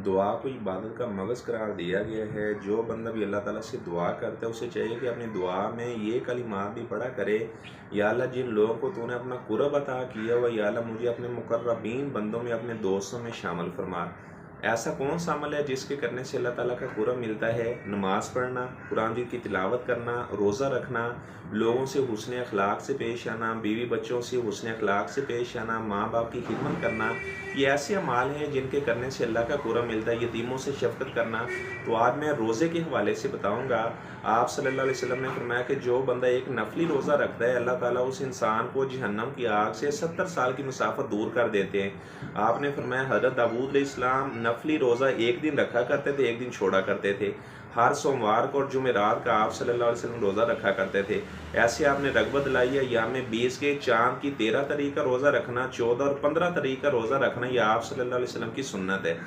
دعا کو عبادت کا مغز قرار دیا گیا ہے۔ جو بندہ بھی اللہ تعالیٰ سے دعا کرتا ہے اسے چاہیے کہ اپنی دعا میں یہ کلمات بھی پڑھا کرے، یا اللہ جن لوگوں کو تو نے اپنا قرب عطا کیا ہوا، یا اللہ مجھے اپنے مقربین بندوں میں، اپنے دوستوں میں شامل فرما۔ ایسا کون سا عمل ہے جس کے کرنے سے اللہ تعالیٰ کا قرب ملتا ہے؟ نماز پڑھنا، قرآن کی تلاوت کرنا، روزہ رکھنا، لوگوں سے حسن اخلاق سے پیش آنا، بیوی بچوں سے حسن اخلاق سے پیش آنا، ماں باپ کی خدمت کرنا، یہ ایسے اعمال ہیں جن کے کرنے سے اللہ کا قرب ملتا ہے۔ یتیموں سے شفقت کرنا۔ تو آج میں روزے کے حوالے سے بتاؤں گا۔ آپ صلی اللہ علیہ وسلم نے فرمایا کہ جو بندہ ایک نفلی روزہ رکھتا ہے، اللہ تعالیٰ اس انسان کو جہنم کی آگ سے 70 سال کی مسافت دور کر دیتے ہیں۔ آپ نے فرمایا حضرت داؤد علیہ السلام نفلی روزہ ایک دن رکھا کرتے تھے، ایک دن چھوڑا کرتے تھے۔ ہر سوموار کو اور جمعرات کا آپ صلی اللہ علیہ وسلم روزہ رکھا کرتے تھے۔ ایسے آپ نے رغبت دلائی ہے ایام 20 کے چاند کی 13 تاریخ کا روزہ رکھنا، 14 اور 15 تاریخ کا روزہ رکھنا، یہ آپ صلی اللہ علیہ وسلم کی سنت ہے۔